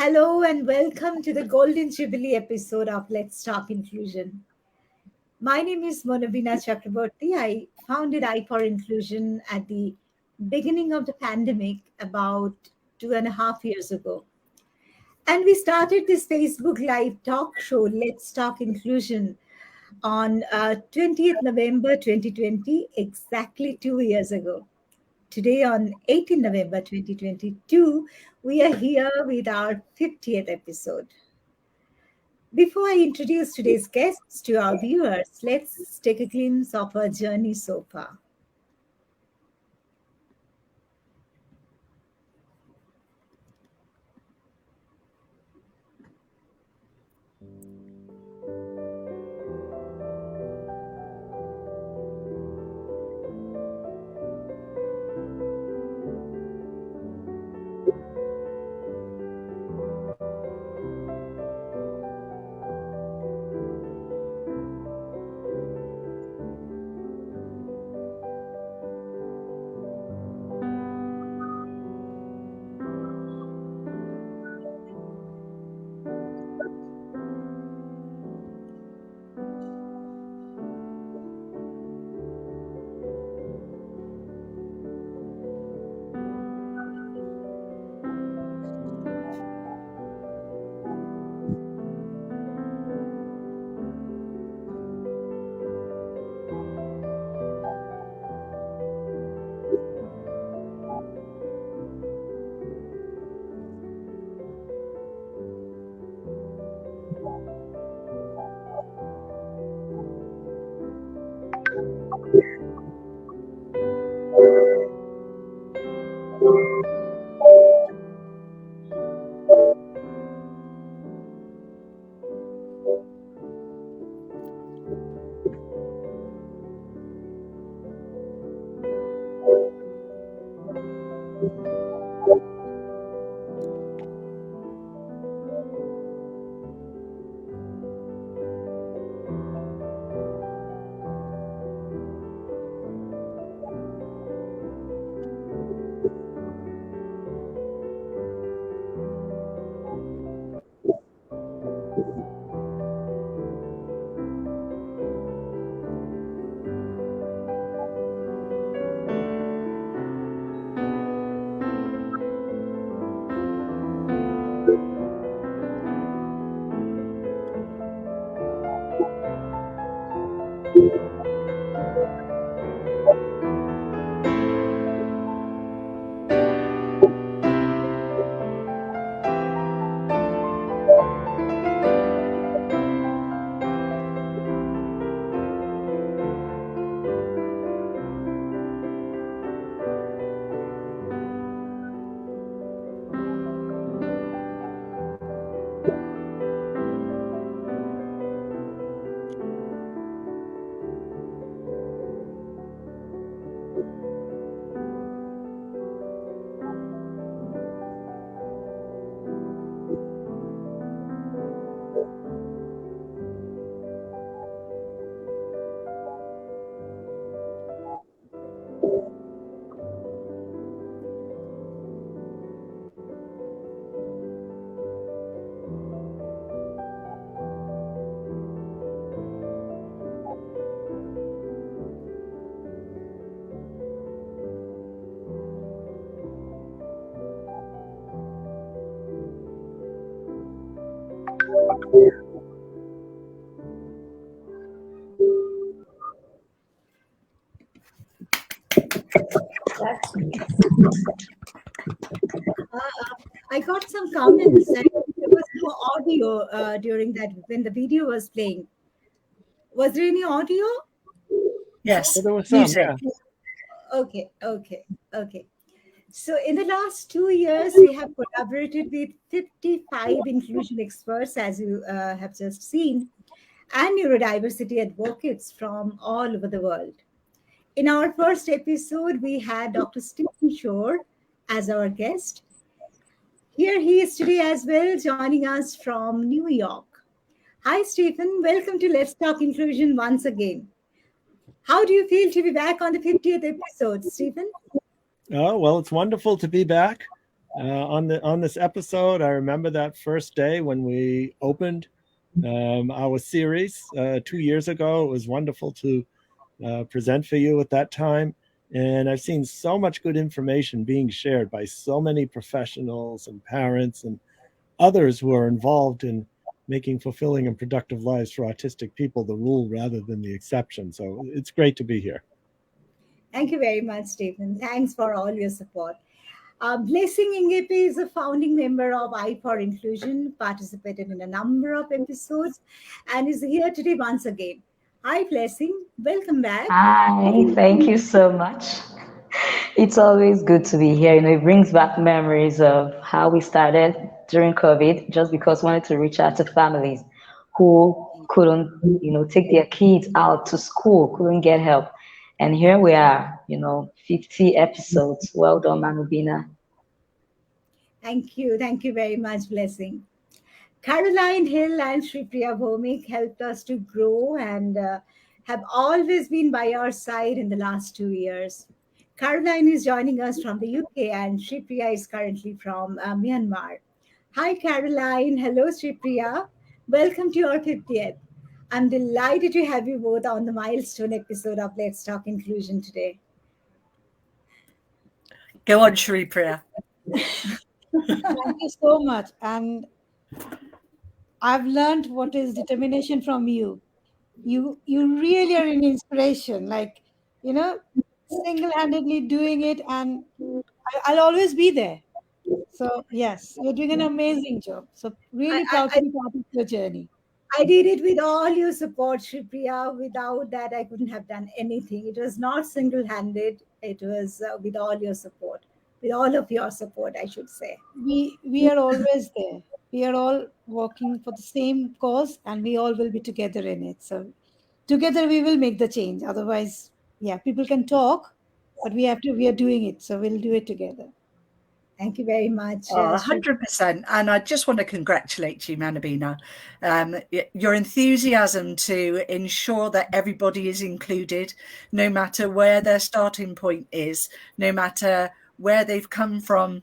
Hello and welcome to the Golden Jubilee episode of Let's Talk Inclusion. My name is Manobina Chakraborty. I founded I for Inclusion at the beginning of the pandemic about 2.5 years ago. And we started this Facebook Live talk show, Let's Talk Inclusion, on 20th November 2020, exactly 2 years ago. Today, on 18 November 2022, we are here with our 50th episode. Before I introduce today's guests to our viewers, let's take a glimpse of our journey so far. I got some comments that there was no audio during that when the video was playing. Was there any audio? Yes, There was some, music. yeah. Okay. So, in the last 2 years, we have collaborated with 55 inclusion experts, as you have just seen, and neurodiversity advocates from all over the world. In our first episode, we had Dr. Stephen Shore as our guest. Here he is today as well, joining us from New York. Hi, Stephen. Welcome to Let's Talk Inclusion once again. How do you feel to be back on the 50th episode, Stephen? Oh, well, it's wonderful to be back. on this episode. I remember that first day when we opened our series 2 years ago. It was wonderful to present for you at that time. And I've seen so much good information being shared by so many professionals and parents and others who are involved in making fulfilling and productive lives for autistic people the rule rather than the exception. So it's great to be here. Thank you very much, Stephen. Thanks for all your support. Blessing Ingyape is a founding member of I for Inclusion, participated in a number of episodes, and is here today once again. Hi, Blessing. Welcome back. Hi, thank you so much. It's always good to be here. It brings back memories of how we started during COVID, just because we wanted to reach out to families who couldn't, take their kids out to school, couldn't get help. And here we are, 50 episodes. Well done, Manobina. Thank you. Thank you very much, Blessing. Caroline Hill and Sreepriya Bhowmik helped us to grow and have always been by our side in the last 2 years. Caroline is joining us from the UK and Sreepriya is currently from Myanmar. Hi, Caroline. Hello, Sreepriya. Welcome to your 50th. I'm delighted to have you both on the milestone episode of Let's Talk Inclusion today. Go on, Sreepriya. Thank you so much. And I've learned what is determination from you. You really are an inspiration. Like, single-handedly doing it, and I'll always be there. So yes, you're doing an amazing job. So I, really I, proud to I be part of your journey. I did it with all your support, Shripriya. Without that, I couldn't have done anything. It was not single handed, it was with all your support, with all of your support, I should say. We are always there. We are all working for the same cause, and we all will be together in it. So together we will make the change. Otherwise, yeah, people can talk, but we are doing it. So we'll do it together. Thank you very much, Oh, Shri. 100%. And I just want to congratulate you, Manobina. Your enthusiasm to ensure that everybody is included, no matter where their starting point is, no matter where they've come from,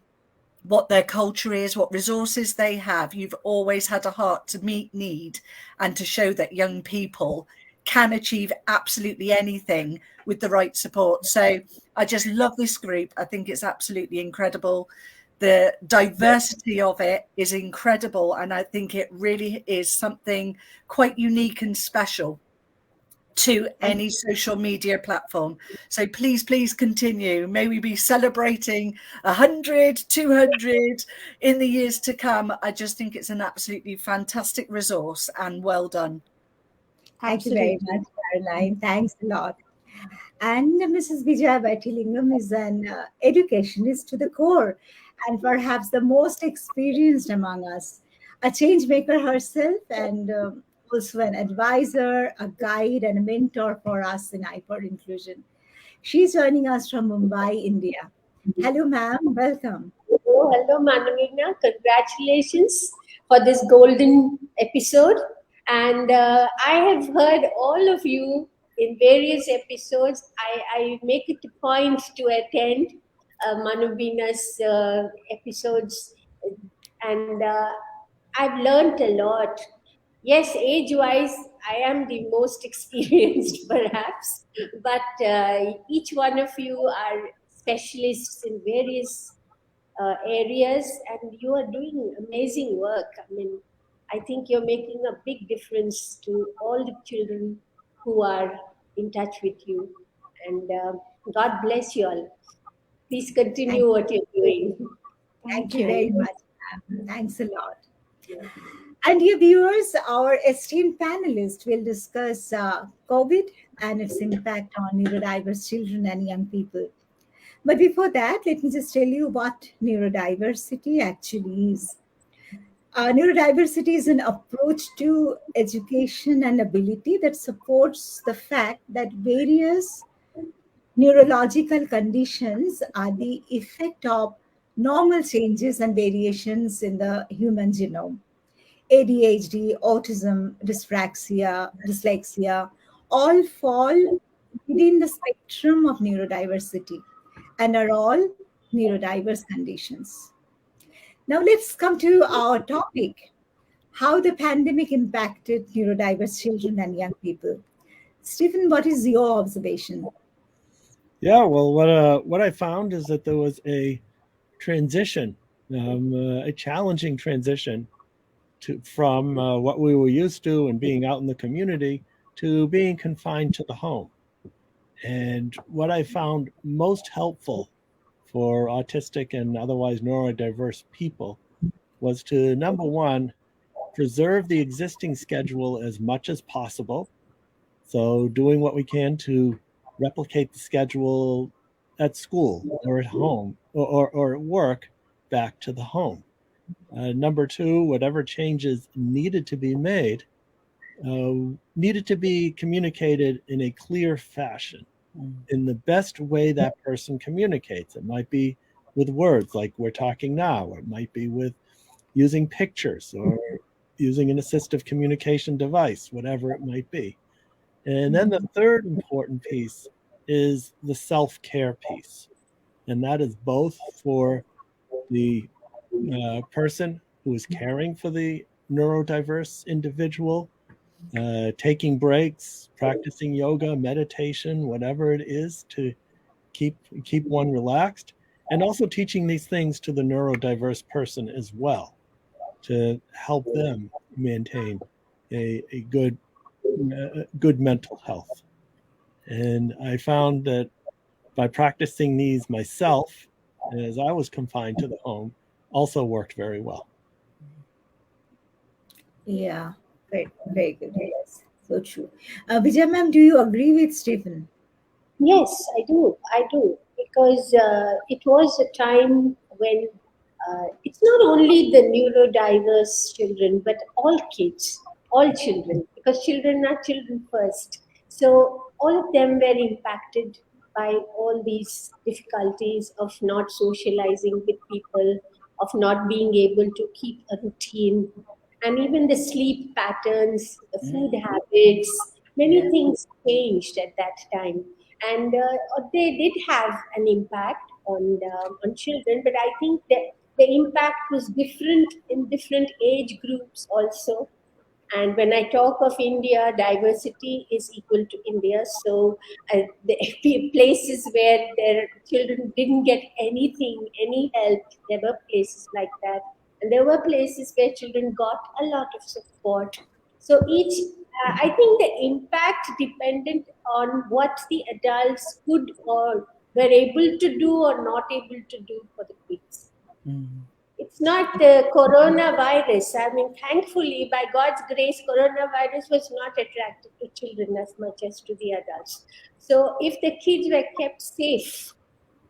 what their culture is, what resources they have. You've always had a heart to meet need and to show that young people can achieve absolutely anything with the right support. So I just love this group. I think it's absolutely incredible. The diversity of it is incredible. And I think it really is something quite unique and special to any social media platform. So please continue. May we be celebrating 100, 200 in the years to come. I just think it's an absolutely fantastic resource and well done. Thank you very much, Caroline. Thanks a lot. And Mrs. Vijaya Vaithikingam is an educationist to the core and perhaps the most experienced among us, a change maker herself and also an advisor, a guide, and a mentor for us in I for Inclusion. She's joining us from Mumbai, India. Hello, ma'am. Welcome. Hello, Manobina. Congratulations for this golden episode. And I have heard all of you in various episodes. I make it a point to attend Manobina's episodes, and I've learned a lot. Yes, age-wise, I am the most experienced, perhaps, but each one of you are specialists in various areas, and you are doing amazing work. I mean, I think you're making a big difference to all the children who are in touch with you, and God bless you all. Please continue what you're doing. Thank you very much, ma'am. Thanks a lot. And dear viewers, our esteemed panelists will discuss COVID and its impact on neurodiverse children and young people. But before that, let me just tell you what neurodiversity actually is. Neurodiversity is an approach to education and ability that supports the fact that various neurological conditions are the effect of normal changes and variations in the human genome. ADHD, autism, dyslexia, all fall within the spectrum of neurodiversity and are all neurodiverse conditions. Now let's come to our topic: how the pandemic impacted neurodiverse children and young people. Stephen, what is your observation? Yeah, well, what I found is that there was a transition, a challenging transition from what we were used to and being out in the community to being confined to the home. And what I found most helpful for autistic and otherwise neurodiverse people was to, number one, preserve the existing schedule as much as possible. So, doing what we can to replicate the schedule at school or at home or at work back to the home. Number two, whatever changes needed to be made needed to be communicated in a clear fashion, in the best way that person communicates. It might be with words like we're talking now, or it might be with using pictures or using an assistive communication device, whatever it might be. And then the third important piece is the self-care piece. And that is both for the person who is caring for the neurodiverse individual, taking breaks, practicing yoga, meditation, whatever it is to keep one relaxed, and also teaching these things to the neurodiverse person as well to help them maintain a good mental health. And I found that by practicing these myself, as I was confined to the home, also worked very well. Yeah, very, very good. Yes, so true. Vijay ma'am, do you agree with Stephen? Yes, I do. I do. Because it was a time when it's not only the neurodiverse children, but all children, because children are children first. So all of them were impacted by all these difficulties of not socializing with people, of not being able to keep a routine, and even the sleep patterns, the food habits, many things changed at that time, and they did have an impact on children. But I think that the impact was different in different age groups also. And when I talk of India, diversity is equal to India. So the places where their children didn't get anything, any help, there were places like that. And there were places where children got a lot of support. So I think the impact depended on what the adults could or were able to do or not able to do for the kids. It's not the coronavirus. I mean, thankfully, by God's grace, coronavirus was not attracted to children as much as to the adults. So, if the kids were kept safe,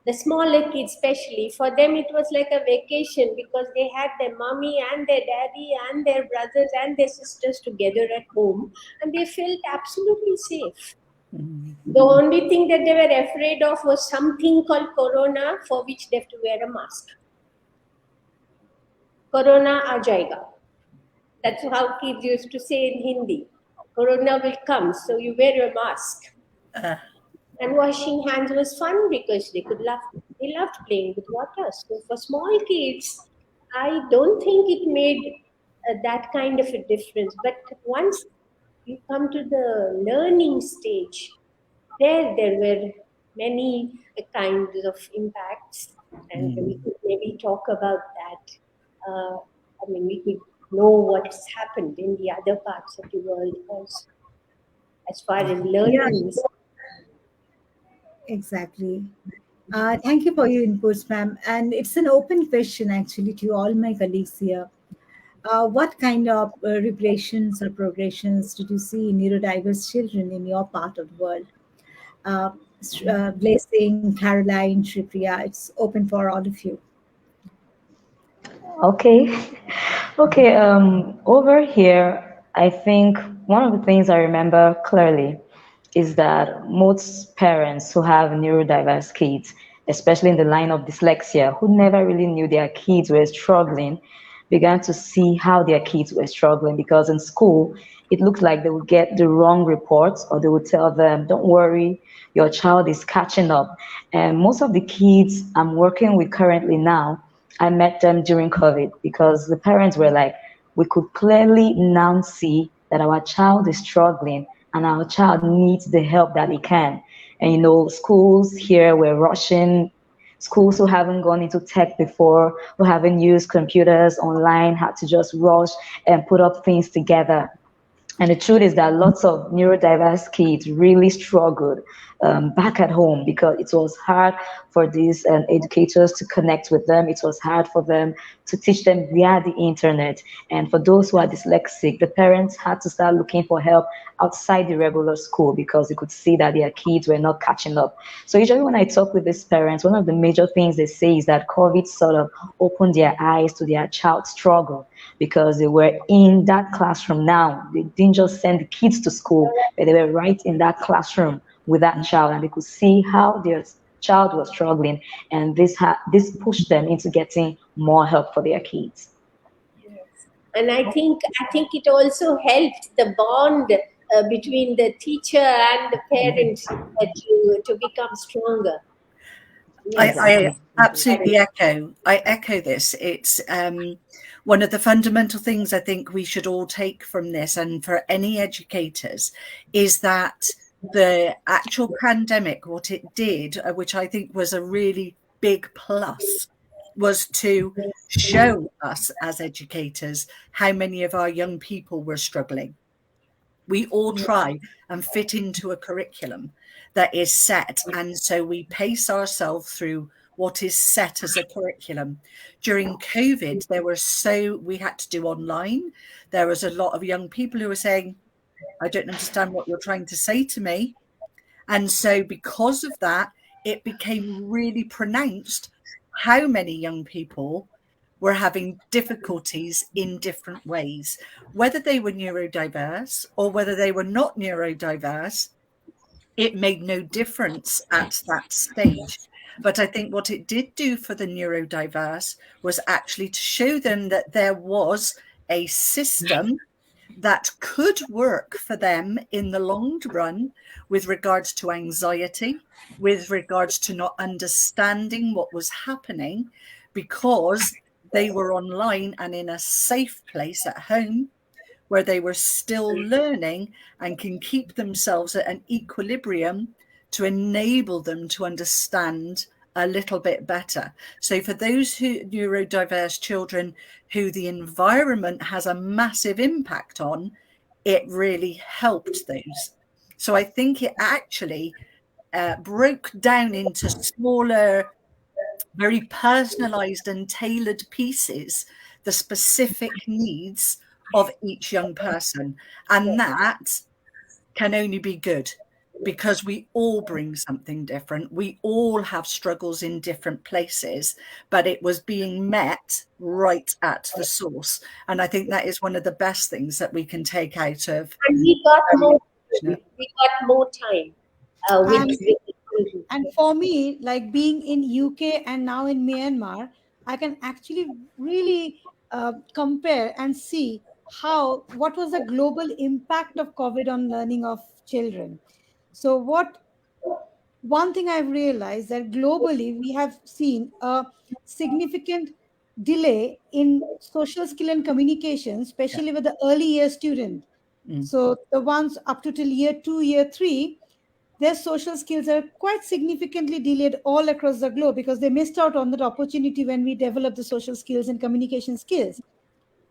the smaller kids especially, for them it was like a vacation because they had their mommy and their daddy and their brothers and their sisters together at home, and they felt absolutely safe. The only thing that they were afraid of was something called corona, for which they have to wear a mask. Corona aa jayega. That's how kids used to say in Hindi. Corona will come, so you wear your mask. And washing hands was fun because they loved playing with water. So for small kids, I don't think it made that kind of a difference. But once you come to the learning stage, there were many kinds of impacts, and we could maybe talk about that. I mean, we could know what's happened in the other parts of the world also, as far as learning is. Exactly. Thank you for your inputs, ma'am. And it's an open question actually to all my colleagues here. What kind of repressions or progressions did you see in neurodiverse children in your part of the world? Blessing, Caroline, Sreepriya, it's open for all of you. Okay. Okay. Over here, I think one of the things I remember clearly is that most parents who have neurodiverse kids, especially in the line of dyslexia, who never really knew their kids were struggling, began to see how their kids were struggling because in school, it looked like they would get the wrong reports or they would tell them, don't worry, your child is catching up. And most of the kids I'm working with currently now, I met them during COVID because the parents were like, we could clearly now see that our child is struggling and our child needs the help that it can. And schools here were rushing. Schools who haven't gone into tech before, who haven't used computers online, had to just rush and put up things together. And the truth is that lots of neurodiverse kids really struggled back at home because it was hard for these educators to connect with them. It was hard for them to teach them via the internet. And for those who are dyslexic, the parents had to start looking for help outside the regular school because they could see that their kids were not catching up. So usually when I talk with these parents, one of the major things they say is that COVID sort of opened their eyes to their child's struggle because they were in that classroom now. They didn't just send the kids to school, but they were right in that classroom with that child, and they could see how their child was struggling, and this pushed them into getting more help for their kids. And I think it also helped the bond between the teacher and the parents to become stronger. Yes. I absolutely echo. I echo this. It's one of the fundamental things I think we should all take from this, and for any educators, is that the actual pandemic, what it did, which I think was a really big plus, was to show us as educators how many of our young people were struggling. We all try and fit into a curriculum that is set, and so we pace ourselves through what is set as a curriculum. During COVID, we had to do online. There was a lot of young people who were saying, I don't understand what you're trying to say to me. And so because of that, it became really pronounced how many young people were having difficulties in different ways, whether they were neurodiverse or whether they were not neurodiverse. It made no difference at that stage. But I think what it did do for the neurodiverse was actually to show them that there was a system that could work for them in the long run with regards to anxiety, with regards to not understanding what was happening, because they were online and in a safe place at home where they were still learning and can keep themselves at an equilibrium to enable them to understand a little bit better. So for those neurodiverse children who the environment has a massive impact on, it really helped those. So I think it actually broke down into smaller, very personalized and tailored pieces, the specific needs of each young person. And that can only be good, because we all bring something different. We all have struggles in different places, but it was being met right at the source. And I think that is one of the best things that we can take out of. And we got more time with And for me, like being in UK and now in Myanmar, I can actually really compare and see what was the global impact of COVID on learning of children. So one thing I've realized that globally we have seen a significant delay in social skill and communication, especially with the early year student. So the ones up to till year 2, year 3, their social skills are quite significantly delayed all across the globe because they missed out on that opportunity when we developed the social skills and communication skills.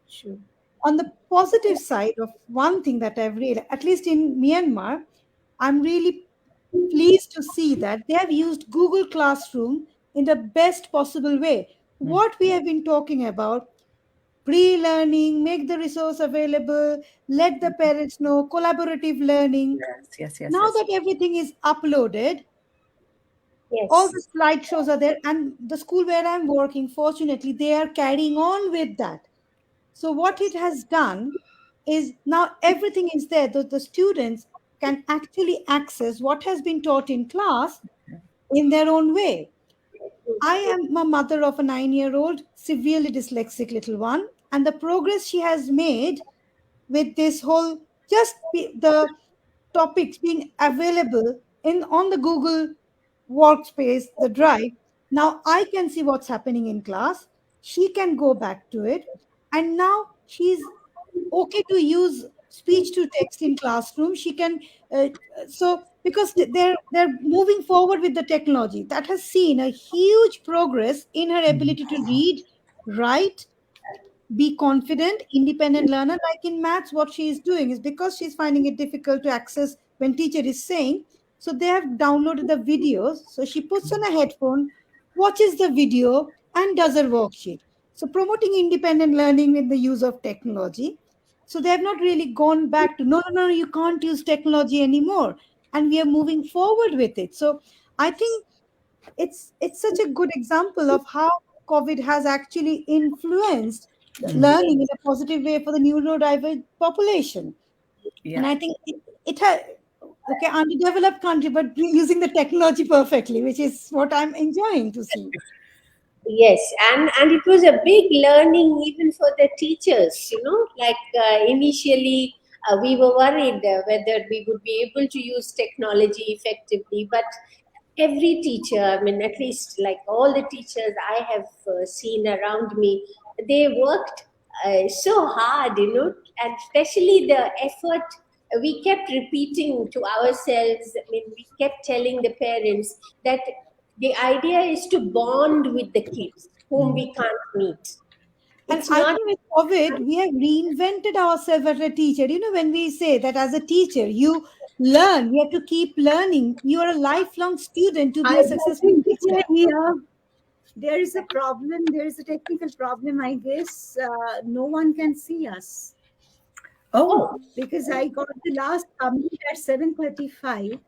Sure. On the positive side of one thing that I've realized, at least in Myanmar, I'm really pleased to see that they have used Google Classroom in the best possible way. What we have been talking about, pre-learning, make the resource available, let the parents know, collaborative learning. Yes. Now that everything is uploaded, all yes. the slideshows are there, and the school where I'm working, fortunately, they are carrying on with that. So what it has done is now everything is there. The students can actually access what has been taught in class in their own way. I am a mother of a 9-year-old, severely dyslexic little one, and the progress she has made with this whole the topics being available in on the Google workspace, the drive. Now I can see what's happening in class. she can go back to it. And now she's okay to use speech to text in classroom. She can uh, so because they're moving forward with the technology that has seen a huge progress in her ability to read, write, be confident, independent learner. Like in maths, what she is doing is because she's finding it difficult to access when teacher is saying, so they have downloaded the videos. So she puts on a headphone, watches the video, and does her worksheet. So promoting independent learning with the use of technology. So they have not really gone back to no, no, no, you can't use technology anymore, and we are moving forward with it. So I think it's such a good example of how COVID has actually influenced the Mm. learning in a positive way for the neurodiverse population. And Yeah. I think it has, okay, underdeveloped country, but using the technology perfectly, which is what I'm enjoying to see. Yes, and it was a big learning even for the teachers. Like initially we were worried whether we would be able to use technology effectively, but every teacher, I mean, at least like all the teachers I have seen around me, they worked so hard, and especially the effort. We kept repeating to ourselves. I mean, we kept telling the parents that the idea is to bond with the kids whom we can't meet. And It's I not. think with COVID, we have reinvented ourselves as a teacher. When we say that as a teacher, you learn, you have to keep learning. You are a lifelong student to I be a successful think teacher. here there is a problem. There is a technical problem. I guess no one can see us Oh, Oh, because I got the last comment at 7:35.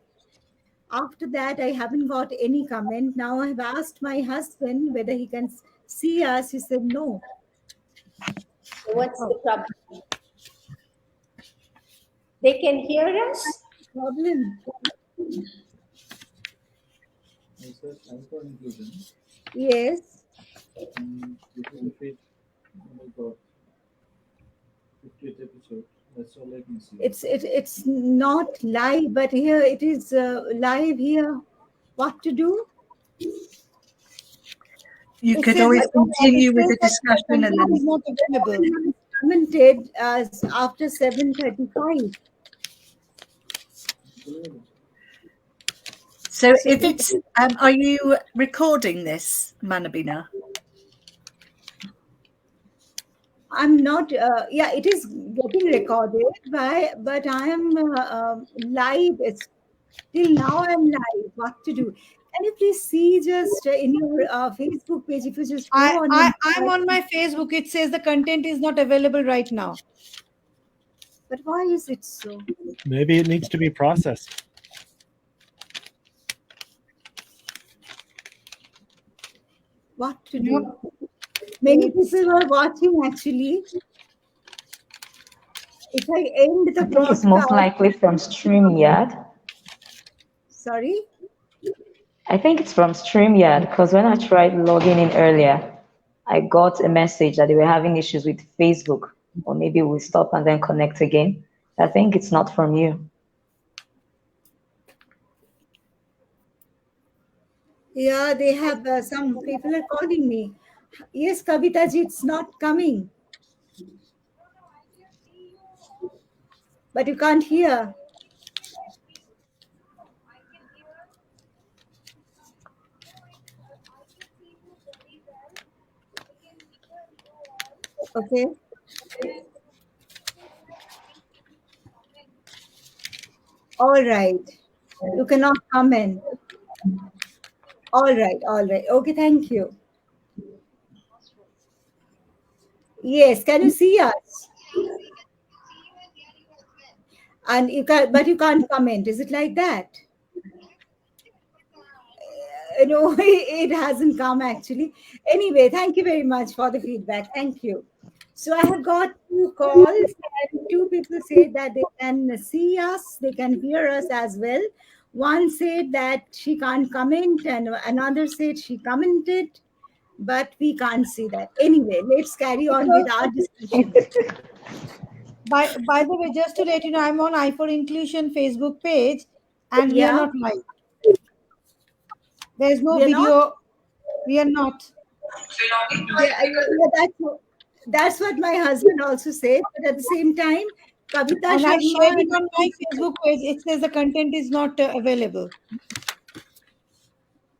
After that, I haven't got any comment. Now I've asked my husband whether he can see us. He said no. so what's Oh. the problem? They can hear us. Problem. I said time for inclusion. Yes. This is the fifth, oh my God, 50th episode. That's all I can see. It's not live, but here it is live here. What to do? you It could says always that it continue with says the that the discussion and content is then. not available. Someone has commented after 7:35. So So if it's, are you recording this, Manobina? I'm not. Yeah, it is getting recorded, but I am live. It's till now I'm live. What to do? Can you please see just in your Facebook page if you just I, go on your. I I'm on my Facebook. It says the content is not available right now. But why is it so? Maybe it needs to be processed. What to No, do? Many it's people were watching actually. If I end the I think it's most broadcast, likely from StreamYard. sorry. I think it's from StreamYard because when I tried logging in earlier, I got a message that they were having issues with Facebook, or maybe we'll stop and then connect again. I think it's not from you. Yeah, they have some people are calling me. Yes, Kavita ji, it's not coming, but you can't hear. Okay. All right. You cannot comment. All right. All right. Okay. Thank you. Yes. Can you see us? And you can, but you can't comment. Is it like that? No, it hasn't come actually. Anyway, thank you very much for the feedback. Thank you. So I have got two calls, and two people said that they can see us, they can hear us as well. One said that she can't comment, and another said she commented, but we can't see that. Anyway, let's carry on with our discussion. by the way, just to let you know, I'm on I for Inclusion Facebook page, and we are Yeah, not live. There's no we are not. video. We are not. That's what my husband also said. But at the same time, Kavita And I shared Sharma, it on my Facebook page. It says the content is not available.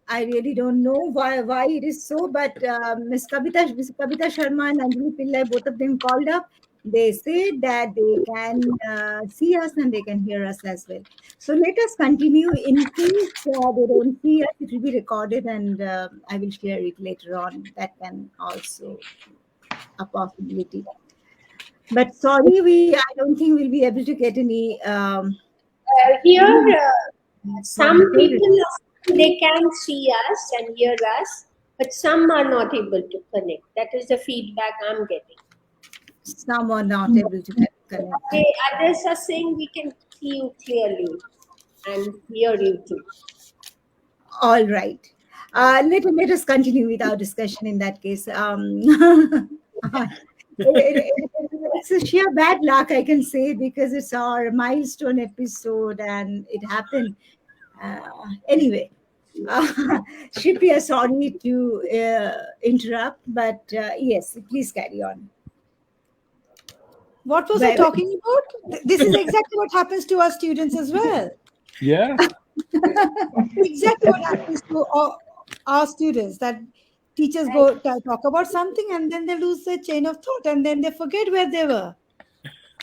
I really don't know why it is so, but Miss Kavita Sharma and Anjali Pillai, both of them called up. They said that they can see us and they can hear us as well. So let us continue. In case they don't see us, it will be recorded and I will share it later on. That can also a possibility. But sorry, I don't think we'll be able to get any Here, some positive. people, they can see us and hear us, but some are not able to connect. That is the feedback I'm getting. Some are not able to connect. Others are saying we can see you clearly and hear you too. All right. Let us continue with our discussion in that case. It's a sheer bad luck, I can say, because it's our milestone episode and it happened. Anyway, Sreepriya, sorry to interrupt, but yes, please carry on. What was I talking about? This is exactly what happens to our students as well. Yeah. Exactly what happens to our students, that teachers go talk about something and then they lose their chain of thought and then they forget where they were.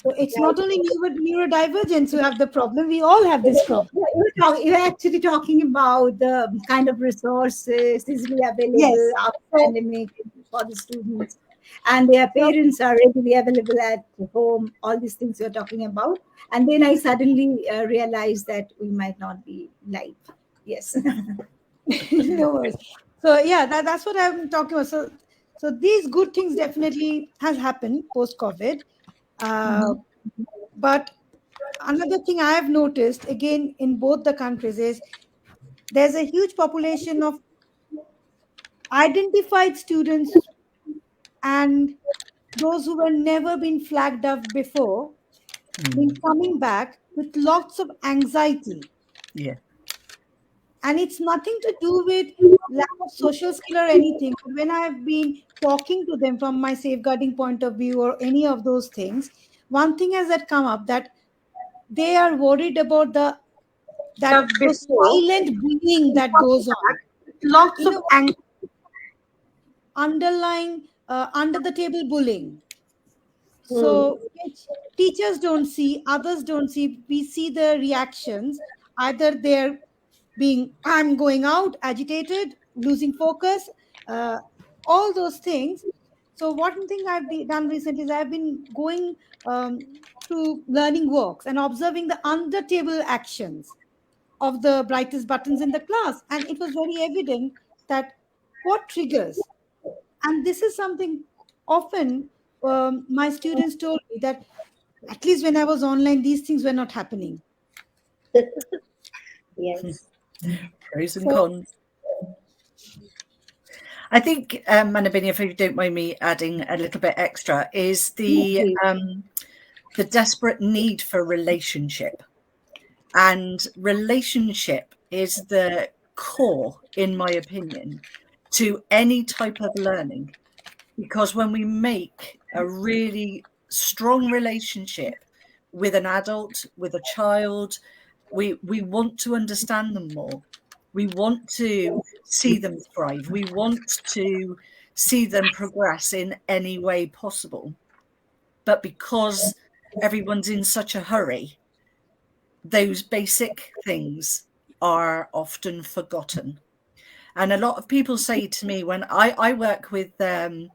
So it's not only neurodivergents who have the problem, we all have this problem. You're actually talking about the kind of resources easily available Yes. after pandemic for the students, and their parents are readily available at home. All these things you're talking about, and then I suddenly realized that we might not be live. Yes. No worries. So yeah, that's what I'm talking about. So these good things definitely has happened post COVID, but another thing I have noticed again in both the countries is there's a huge population of identified students and those who were never been flagged up before been coming back with lots of anxiety. Yeah. And it's nothing to do with lack of social skill or anything. But when I've been talking to them from my safeguarding point of view or any of those things, one thing has that come up that they are worried about the silent bullying that goes on. Lots You of know, ang- underlying under the table bullying. Hmm. So which teachers don't see, others don't see. We see the reactions. Either they're being, I'm going out, agitated, losing focus, uh, all those things. So one thing done recently is I've been going to learning works and observing the under table actions of the brightest buttons in the class. And it was very evident that what triggers, and this is something often my students told me that at least when I was online, these things were not happening. Yes. Pros and So cons. I think, Manobina, if you don't mind me adding a little bit extra, is the desperate need for relationship. And relationship is the core, in my opinion, to any type of learning. Because when we make a really strong relationship with an adult, with a child, we want to understand them more. We want to see them thrive. We want to see them progress in any way possible. But because everyone's in such a hurry, those basic things are often forgotten. And a lot of people say to me when I work with a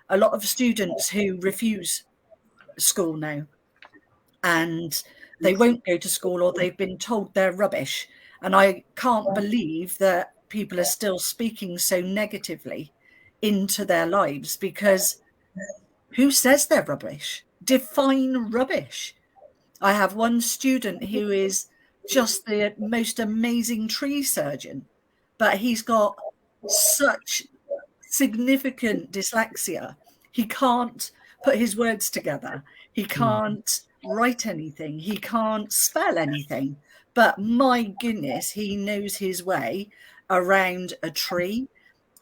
lot of students who refuse school now, and they won't go to school or they've been told they're rubbish. And I can't believe that people are still speaking so negatively into their lives, because who says they're rubbish? Define rubbish. I have one student who is just the most amazing tree surgeon, but he's got such significant dyslexia. He can't put his words together. He can't write anything. He can't spell anything. But my goodness, he knows his way around a tree.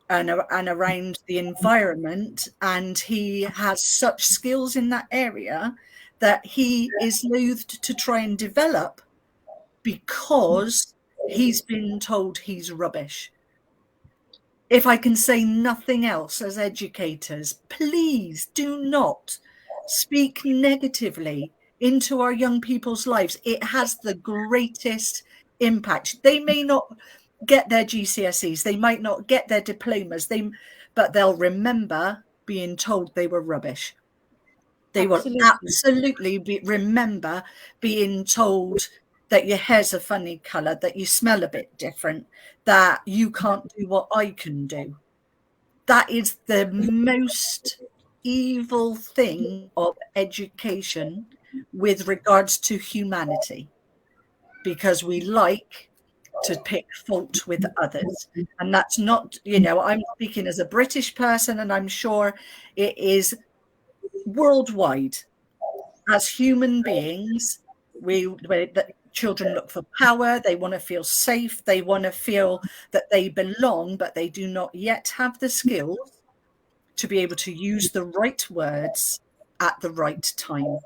and around the environment, and he has such skills in that area that he is loathed to try and develop because he's been told he's rubbish. If I can say nothing else, as educators, please do not speak negatively into our young people's lives. It has the greatest impact. They may not get their GCSEs, they might not get their diplomas, but they'll remember being told they were rubbish. They will absolutely remember being told that your hair's a funny colour, that you smell a bit different, that you can't do what I can do. That is the most evil thing of education with regards to humanity, because we like to pick fault with others. And that's not, I'm speaking as a British person, and I'm sure it is worldwide. As human beings, that children look for power, they want to feel safe, they want to feel that they belong, but they do not yet have the skills to be able to use the right words at the right time.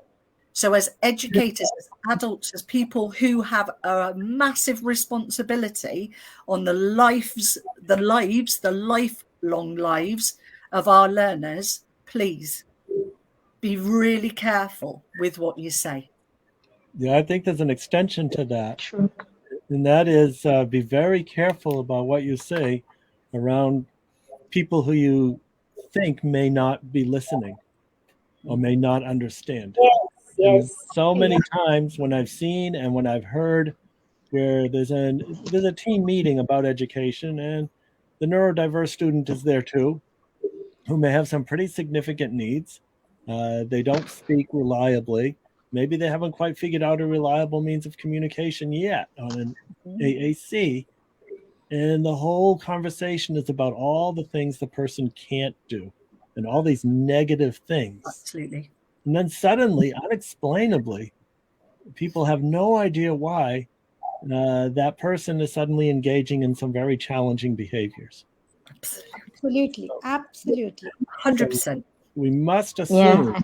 So as educators, as adults, as people who have a massive responsibility on the lifelong lives of our learners, please be really careful with what you say. Yeah, I think there's an extension to that. True. And that is be very careful about what you say around people who you think may not be listening or may not understand. Yes. So many times when I've seen and when I've heard where there's a team meeting about education, and the neurodiverse student is there too, who may have some pretty significant needs. They don't speak reliably. Maybe they haven't quite figured out a reliable means of communication yet on an AAC. And the whole conversation is about all the things the person can't do and all these negative things. Absolutely. And then suddenly, unexplainably, people have no idea why that person is suddenly engaging in some very challenging behaviors. Absolutely. 100%. So we must assume,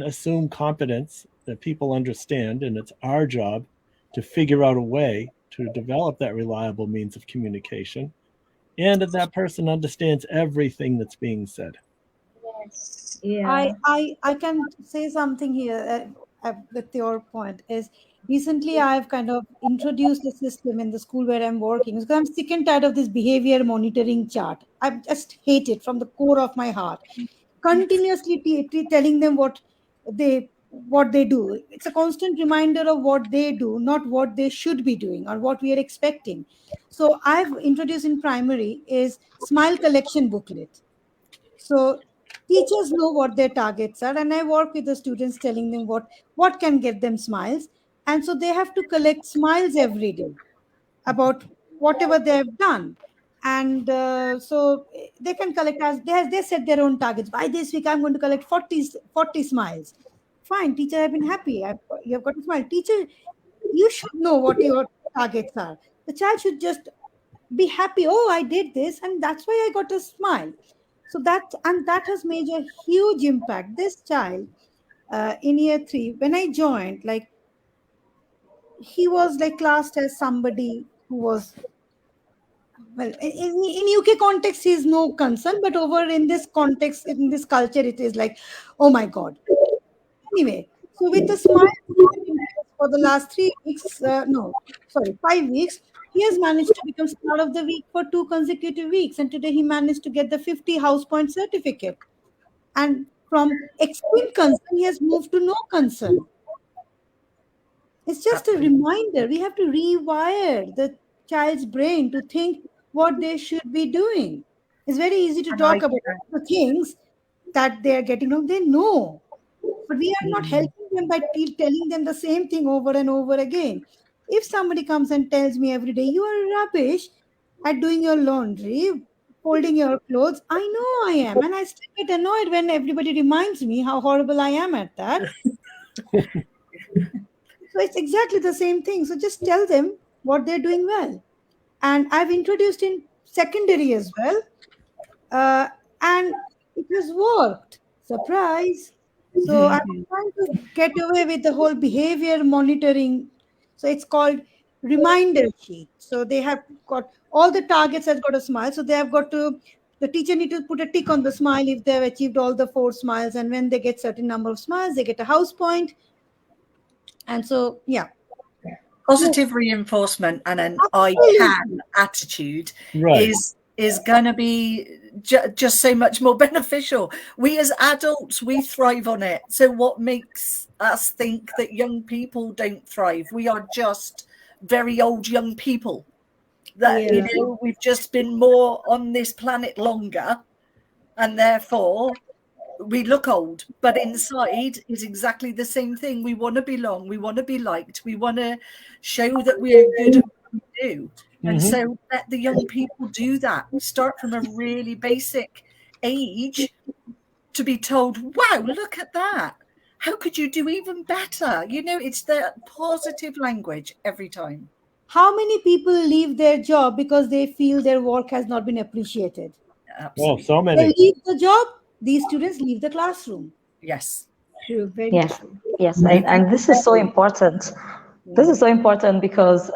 assume competence that people understand, and it's our job to figure out a way to develop that reliable means of communication, and that person understands everything that's being said. Yes. Yeah. I can say something here with your point is recently I've kind of introduced the system in the school where I'm working because I'm sick and tired of this behavior monitoring chart. I just hate it from the core of my heart. Continuously telling them what they do. It's a constant reminder of what they do, not what they should be doing or what we are expecting. So I've introduced in primary is smile collection booklet. So teachers know what their targets are, and I work with the students telling them what can get them smiles. And so they have to collect smiles every day about whatever they have done. And so they can collect as they set their own targets. By this week, I'm going to collect 40 smiles. Fine, teacher, I've been happy. You have got a smile. Teacher, you should know what your targets are. The child should just be happy. Oh, I did this, and that's why I got a smile. So that has made a huge impact. This child in year 3, when I joined, like he was like classed as somebody who was well in UK context he is no concern, but over in this context, in this culture, it is like, oh my god. Anyway, so with a smile for the last 3 weeks, no, sorry, 5 weeks, he has managed to become star of the week for 2 consecutive weeks, and today he managed to get the 50 house point certificate. And from extreme concern, he has moved to no concern. It's just a reminder. We have to rewire the child's brain to think what they should be doing. It's very easy to talk about the things that they are getting wrong. They know, but we are not helping them by telling them the same thing over and over again. If somebody comes and tells me every day, you are rubbish at doing your laundry, folding your clothes, I know I am. And I still get annoyed when everybody reminds me how horrible I am at that. So it's exactly the same thing. So just tell them what they're doing well. And I've introduced in secondary as well And it has worked. Surprise. So I'm trying to get away with the whole behavior monitoring. So it's called reminder sheet. So they have got all the targets has got a smile. So they have got to the teacher need to put a tick on the smile if they have achieved all the 4 smiles. And when they get certain number of smiles, they get a house point. And so yeah. Positive reinforcement and an I can Absolutely. attitude Right. is going to be just so much more beneficial. We as adults, we thrive on it. So what makes us think that young people don't thrive? We are just very old young people. That, you Yeah. know, we've just been more on this planet longer, and therefore we look old, but inside is exactly the same thing. We want to belong, we want to be liked, we want to show that we're good at what we do. And Hmm. so let the young people do that. Start from a really basic age to be told, wow, look at that. How could you do even better? You know, it's the positive language every time. How many people leave their job because they feel their work has not been appreciated? Oh, Absolutely. so They many. leave the job, these students leave the classroom. Yes. True, very Yes, true. yes, and this is so important. This Yeah. is so important because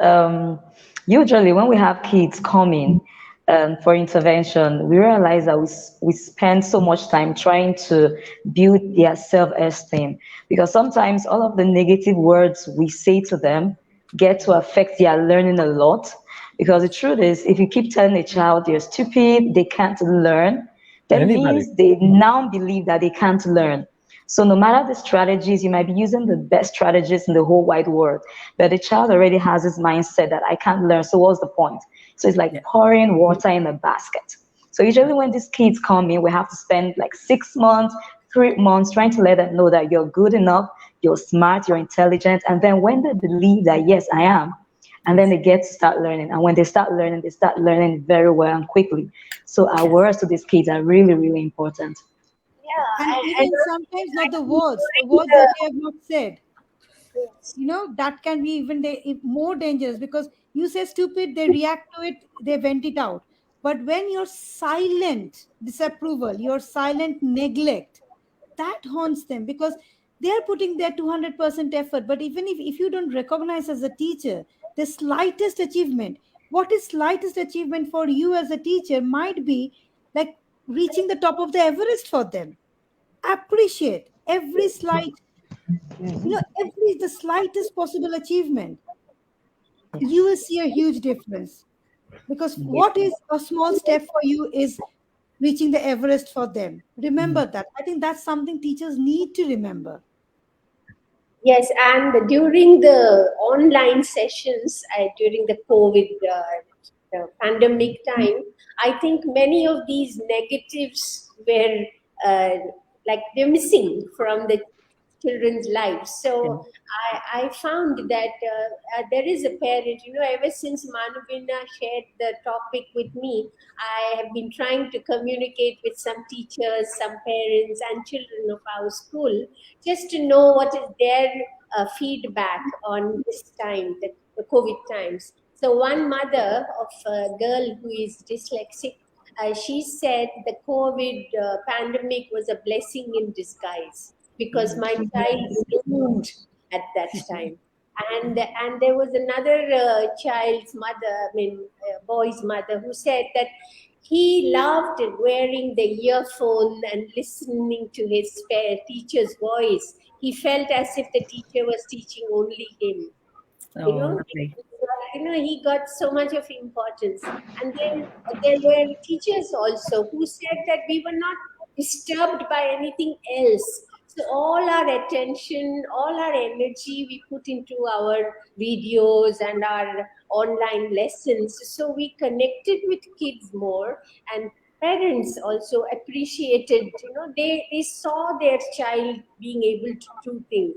usually when we have kids coming for intervention, we realize that we spend so much time trying to build their self-esteem because sometimes all of the negative words we say to them get to affect their learning a lot. Because the truth is, if you keep telling a child they're stupid, they can't learn, that Anybody. means they now believe that they can't learn. So no matter the strategies, you might be using the best strategies in the whole wide world, but the child already has this mindset that I can't learn. So what's the point? So it's like Yeah. pouring water in a basket. So usually when these kids come in, we have to spend like 6 months, 3 months trying to let them know that you're good enough, you're smart, you're intelligent. And then when they believe that, yes, I am, and then Yes. they get to start learning. And when they start learning very well and quickly. So our Yes. words to these kids are really, really important. And Yeah, and even sometimes not the during words that they have not said. yes. That can be even more dangerous because you say stupid, they react to it, they vent it out. But when you're silent disapproval, your silent neglect, that haunts them because they are putting their 200% effort. But even if you don't recognize as a teacher the slightest achievement, what is slightest achievement for you as a teacher might be like reaching the top of the Everest for them. Appreciate every slight, every the slightest possible achievement. You will Yes. see a huge difference because Yes. what is a small step for you is reaching the Everest for them. Remember that. I think that's something teachers need to remember. Yes, and during the online sessions, during the COVID pandemic time, I think many of these negatives were uh, like they're missing from the children's lives. Yeah. So I found that there is a parent, ever since Manobina shared the topic with me, I have been trying to communicate with some teachers, some parents, and children of our school just to know what is their feedback on this time, the COVID times. So, one mother of a girl who is dyslexic, she said the COVID pandemic was a blessing in disguise because my child bloomed at that time. And there was another child's mother, I mean, boy's mother, who said that he loved wearing the earphone and listening to his teacher's voice. He felt as if the teacher was teaching only him. You Oh, know, lovely. he got so much of importance. And then there were teachers also who said that we were not disturbed by anything else. So all our attention, all our energy we put into our videos and our online lessons. So we connected with kids more, and parents also appreciated, they saw their child being able to do things.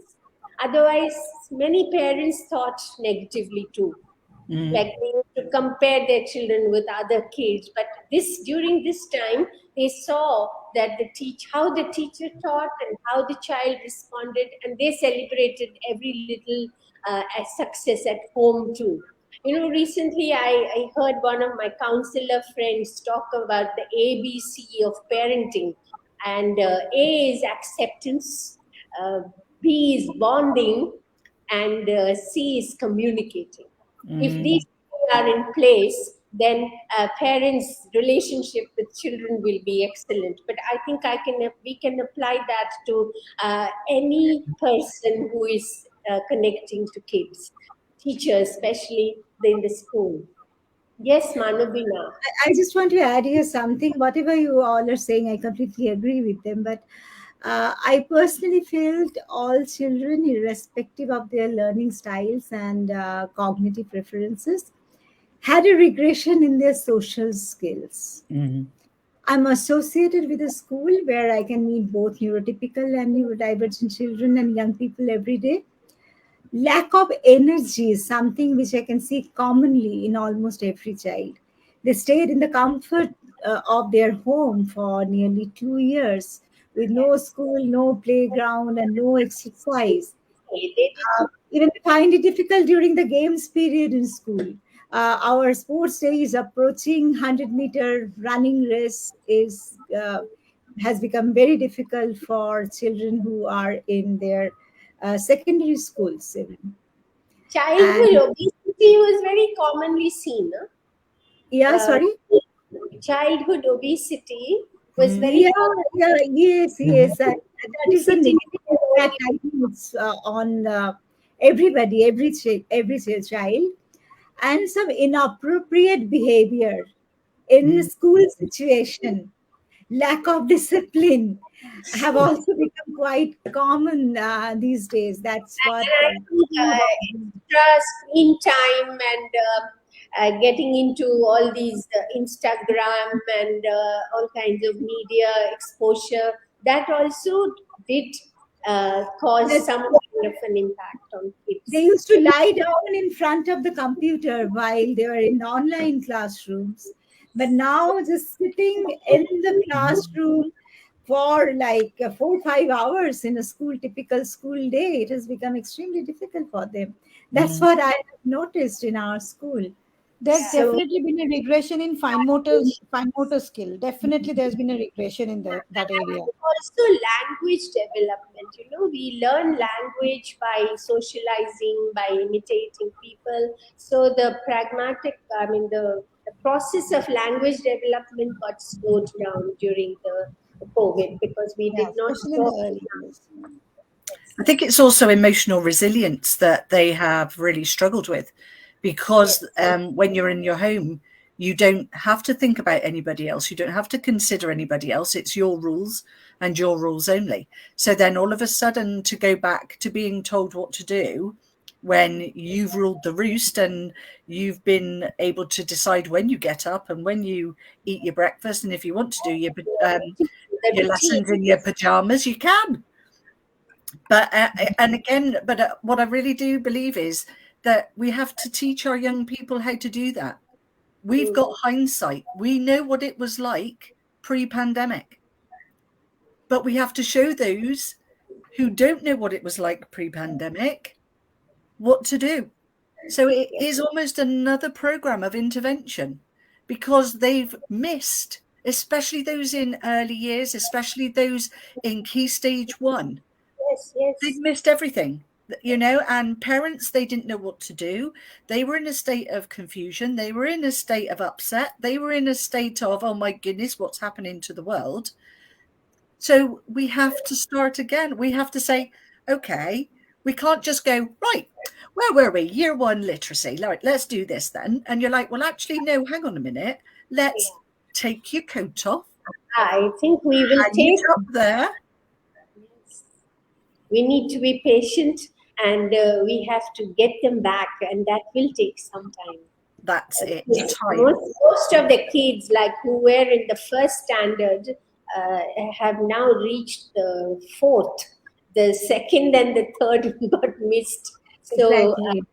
Otherwise, many parents thought negatively too, Mm. like they used to compare their children with other kids. But this during this time, they saw that how the teacher taught and how the child responded, and they celebrated every little success at home too. Recently I heard one of my counselor friends talk about the ABC of parenting, and A is acceptance, uh, B is bonding, and C is communicating. If these are in place, then parents' relationship with children will be excellent. But I think we can apply that to any person who is connecting to kids, teachers, especially in the school. Yes, Manobina. I just want to add here something. Whatever you all are saying, I completely agree with them. But I personally felt all children, irrespective of their learning styles and cognitive preferences, had a regression in their social skills. I'm associated with a school where I can meet both neurotypical and neurodivergent children and young people every day. Lack of energy is something which I can see commonly in almost every child. They stayed in the comfort of their home for nearly 2 years with no school, no playground, and no exercise. They did. Even they find it difficult during the games period in school. Our sports day is approaching. 100-meter running race is has become very difficult for children who are in their secondary schools even. Childhood And obesity was very commonly seen. yeah, Uh, sorry. Childhood obesity was very Yeah, common. yeah, yes, yes. That is a Obesity. negative impact, I think, it's, on everybody, every child, and some inappropriate behavior in school situation, lack of discipline have also become quite common these days. That's what And I think I know about. extra screen time and getting into all these Instagram and all kinds of media exposure, that also did cause Yes, some kind of an impact on they kids. used to lie down in front of the computer while they were in online classrooms. But now, just sitting in the classroom for like 4 or 5 hours in a school, typical school day, it has become extremely difficult for them. That's what I have noticed in our school. There's So, definitely been a regression in fine motor skill. Definitely, there's been a regression in that And I area. think also language development. We learn language by socializing, by imitating people. So the process of language development got slowed down during the COVID because we Yeah, did not especially in talk the early enough. years. Yes. I think it's also emotional resilience that they have really struggled with, because Yes. when you're in your home, you don't have to think about anybody else. You don't have to consider anybody else. It's your rules and your rules only. So then all of a sudden to go back to being told what to do when you've ruled the roost and you've been able to decide when you get up and when you eat your breakfast, and if you want to do The your routine. lessons in your pajamas, you can. But and again, but what I really do believe is that we have to teach our young people how to do that. We've got hindsight. We know what it was like pre-pandemic, but we have to show those who don't know what it was like pre-pandemic what to do. So it is almost another program of intervention, because they've missed, especially those in early years, especially those in key stage 1. Yes, They'd yes. missed everything, and parents, they didn't know what to do. They were in a state of confusion. They were in a state of upset. They were in a state of, oh my goodness, what's happening to the world? So we have to start again. We have to say, okay, we can't just go, right, where were we? Year 1 literacy. Right, let's do this then. And you're like, well, actually, no, hang on a minute. Let's take your coat off. I think we will Hang it take. up there. We need to be patient, and we have to get them back, and that will take some time. That's it. Because Time. most of the kids, like who were in the first standard, have now reached the fourth. The second and the third got missed. So exactly.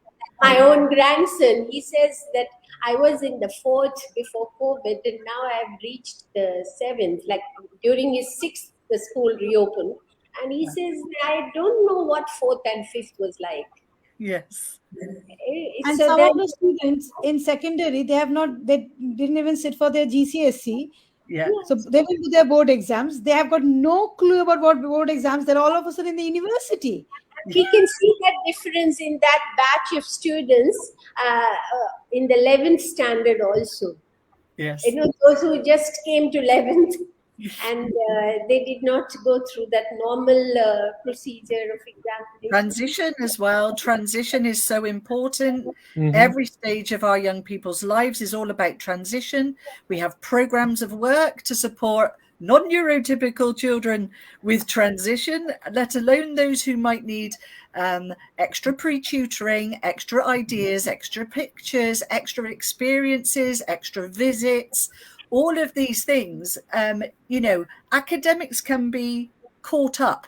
my own grandson, he says that I was in the fourth before COVID, and now I have reached the seventh. Like during his sixth, the school reopened, and he says, I don't know what fourth and fifth was like. Yes. And So some that of the students in secondary, they didn't even sit for their GCSE. Yeah. So they will do their board exams. They have got no clue about what board exams. They're all of a sudden in the university. we can see that difference in that batch of students in the 11th standard also. Yes. Those who just came to 11th and they did not go through that normal procedure of examination. Transition as well. Transition is so important. Mhm. Every stage of our young people's lives is all about transition. We have programs of work to support non-neurotypical children with transition, let alone those who might need extra pre-tutoring, extra ideas, extra pictures, extra experiences, extra visits, all of these things. Academics can be caught up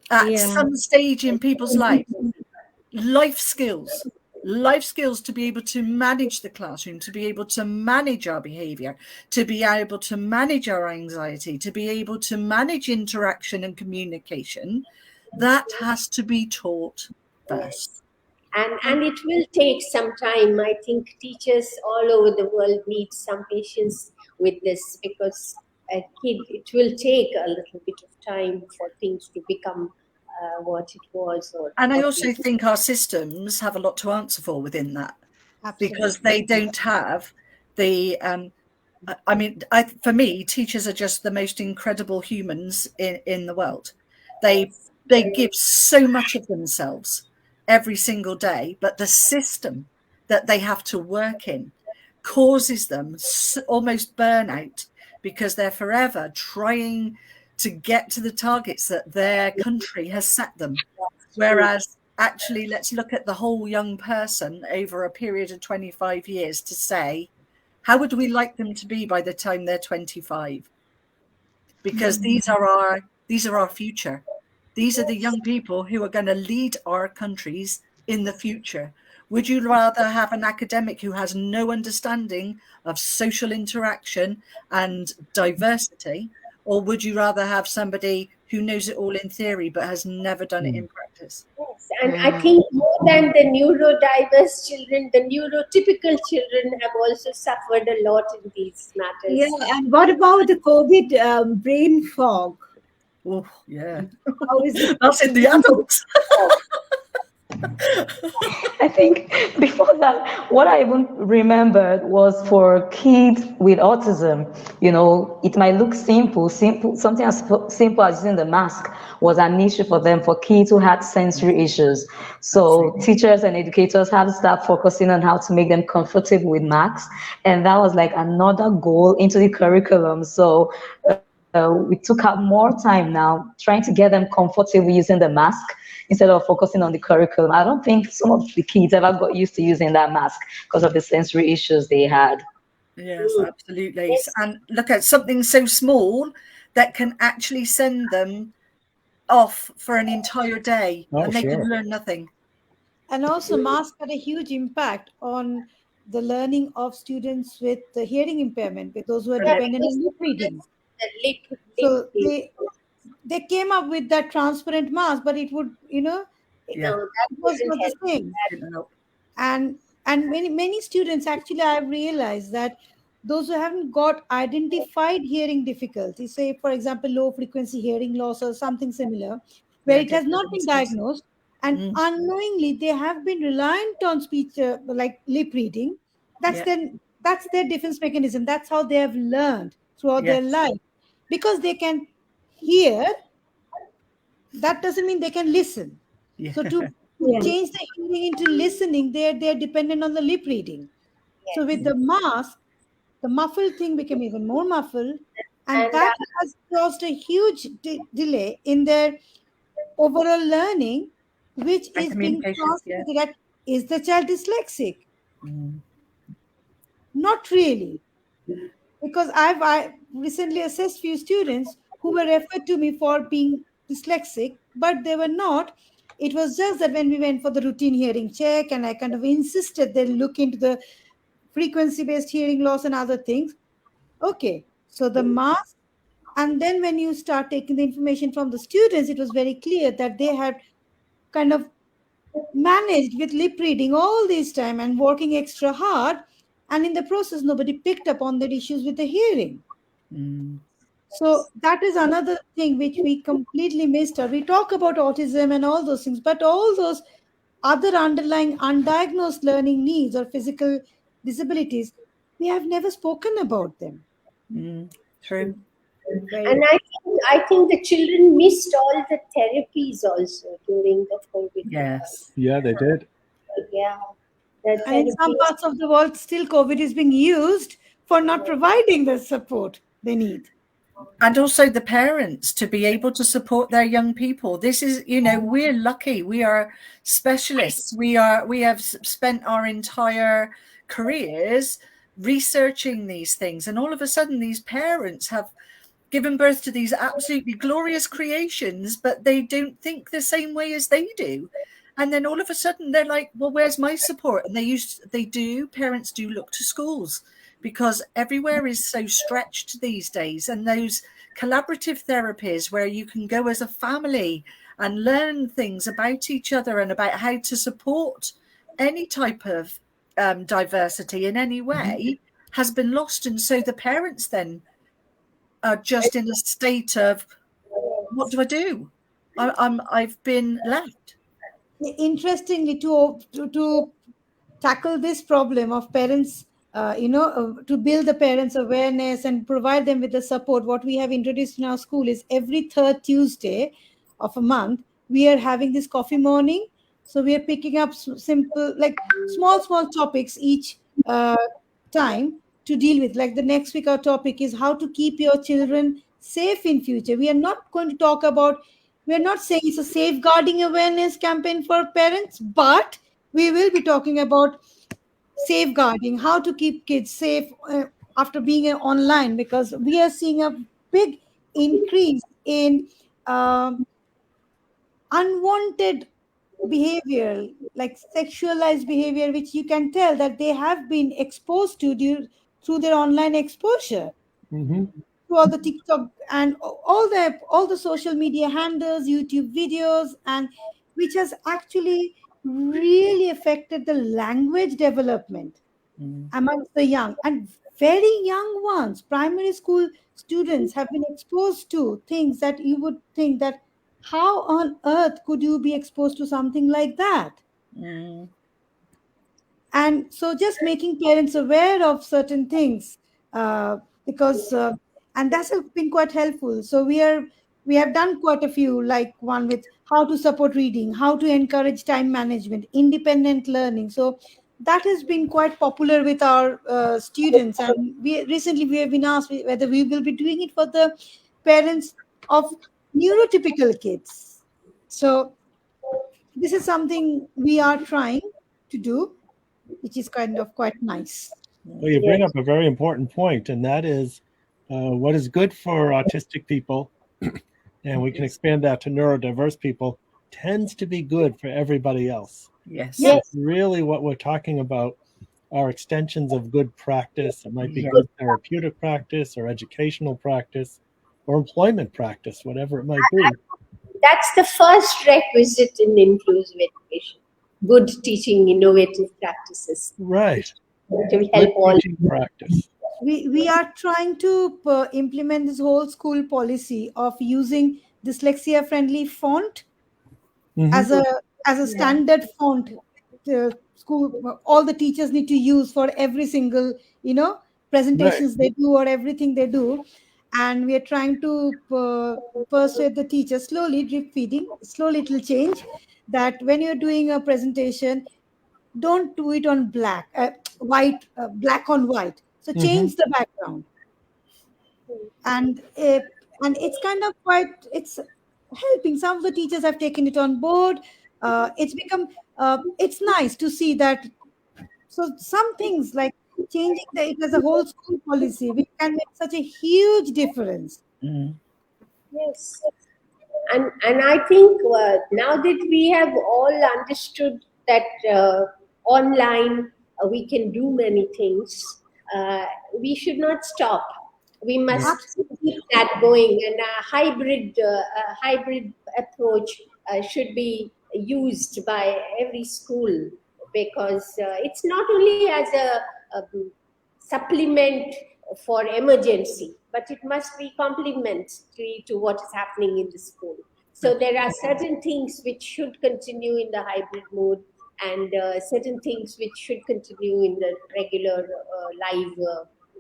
at Yeah. some stage in people's life. Life skills to be able to manage the classroom, to be able to manage our behavior, to be able to manage our anxiety, to be able to manage interaction and communication, that has to be taught first. And it will take some time. I think teachers all over the world need some patience with this, because it will take a little bit of time for things to become what it was. And I also think our systems have a lot to answer for within that, because they don't have the for me, teachers are just the most incredible humans in the world. They give so much of themselves every single day, but the system that they have to work in causes them almost burnout, because they're forever trying to get to the targets that their country has set them. Whereas actually, let's look at the whole young person over a period of 25 years to say, how would we like them to be by the time they're 25? Because these are our future. These are the young people who are going to lead our countries in the future. Would you rather have an academic who has no understanding of social interaction and diversity, or would you rather have somebody who knows it all in theory but has never done it in practice? Yes, and I think more than the neurodiverse children, the neurotypical children have also suffered a lot in these matters. Yeah. And what about the COVID brain fog? Oh, yeah. How is it? That's in the adults. I think before that, what I even remembered was for kids with autism. It might look simple, something as simple as using the mask was an issue for them, for kids who had sensory issues. So teachers and educators had to start focusing on how to make them comfortable with masks. And that was like another goal into the curriculum. So we took out more time now trying to get them comfortable using the mask instead of focusing on the curriculum. I don't think some of the kids ever got used to using that mask because of the sensory issues they had. Yes, absolutely. And look at something so small that can actually send them off for an entire day, and they can learn nothing. And also, masks had a huge impact on the learning of students with the hearing impairment, with those who are dependent on lip reading. So they came up with that transparent mask, but it would, it was not the same. And many students, actually, I've realized that those who haven't got identified hearing difficulty, say for example low frequency hearing loss or something similar, where it has not been diagnosed, and unknowingly they have been reliant on speech, like lip reading. That's their defense mechanism. That's how they have learned throughout their life, because they can hear. That doesn't mean they can listen. So to change the hearing into listening, they're dependent on the lip reading. So with the mask, the muffled thing became even more muffled, and that has caused a huge delay in their overall learning, which is being translated at, is the child dyslexic? Not really, because I recently assessed few students who were referred to me for being dyslexic, but they were not. It was just that when we went for the routine hearing check, and I kind of insisted they look into the frequency-based hearing loss and other things. Okay, so the mask, and then when you start taking the information from the students, it was very clear that they had kind of managed with lip reading all this time and working extra hard, and in the process nobody picked up on their issues with the hearing. Mm. So that is another thing which we completely missed out. We talk about autism and all those things, but all those other underlying undiagnosed learning needs or physical disabilities, we have never spoken about them. Mm. True. Very And I think the children missed all the therapies also during the COVID. Yes. Yeah, they did. Yeah, the And in some therapies. parts of the world, still COVID is being used for not providing the support they need. And also the parents to be able to support their young people. This is, we're lucky. We are specialists. We have spent our entire careers researching these things, and all of a sudden these parents have given birth to these absolutely glorious creations, but they don't think the same way as they do. And then all of a sudden they're like, well, where's my support? And parents do look to schools, because everywhere is so stretched these days. And those collaborative therapies where you can go as a family and learn things about each other and about how to support any type of diversity in any way has been lost. And so the parents then are just in a state of, what do I do? I've been left. Interestingly, to tackle this problem of parents, to build the parents' awareness and provide them with the support, what we have introduced in our school is every third Tuesday of a month, we are having this coffee morning. So we are picking up simple, like small topics each time to deal with. Like the next week, our topic is how to keep your children safe in future. We are not going to talk about, we are not saying it's a safeguarding awareness campaign for parents, but we will be talking about safeguarding, how to keep kids safe after being online, because we are seeing a big increase in unwanted behavior, like sexualized behavior, which you can tell that they have been exposed to through their online exposure, Hmm. through all the TikTok and all the social media handles, YouTube videos, and which has actually really affected the language development Mm, amongst the young and very young ones. Primary school students have been exposed to things that you would think that how on earth could you be exposed to something like that? mm, And so just making parents aware of certain things, because and that's been quite helpful. So we have done quite a few, like one with how to support reading, how to encourage time management, independent learning. So that has been quite popular with our students, and we have been asked whether we will be doing it for the parents of neurotypical kids. So this is something we are trying to do, which is kind of quite nice. Well, you bring Yes. up a very important point, and that is what is good for autistic people, and we can expand that to neurodiverse people, tends to be good for everybody else. yes. Yeah, Yes. Really, what we're talking about are extensions of good practice. It might be Yeah. good therapeutic practice or educational practice or employment practice, whatever it might be. That's the first requisite in inclusive education. Good teaching, innovative practices, Right. which will Good help all. teaching practice. we are trying to implement this whole school policy of using dyslexia friendly font Hmm. as a standard font. The school, all the teachers need to use for every single, Right. presentations they do or everything they do. And we are trying to persuade the teachers, slowly drip feeding, slowly it will change, that when you're doing a presentation, don't do it on black on white, so Hmm. change the background. And it's kind of quite, it's helping. Some of the teachers have taken it on board. It's become, it's nice to see that. So some things like changing it as a whole school policy, which can make such a huge difference. Mm, Yes. And I think now that we have all understood that online we can do many things, uh, we should not stop. We Yeah. must keep that going, and a hybrid approach should be used by every school, because it's not only as a supplement for emergency, but it must be complementary to what is happening in the school. So there are certain things which should continue in the hybrid mode, and certain things which should continue in the regular live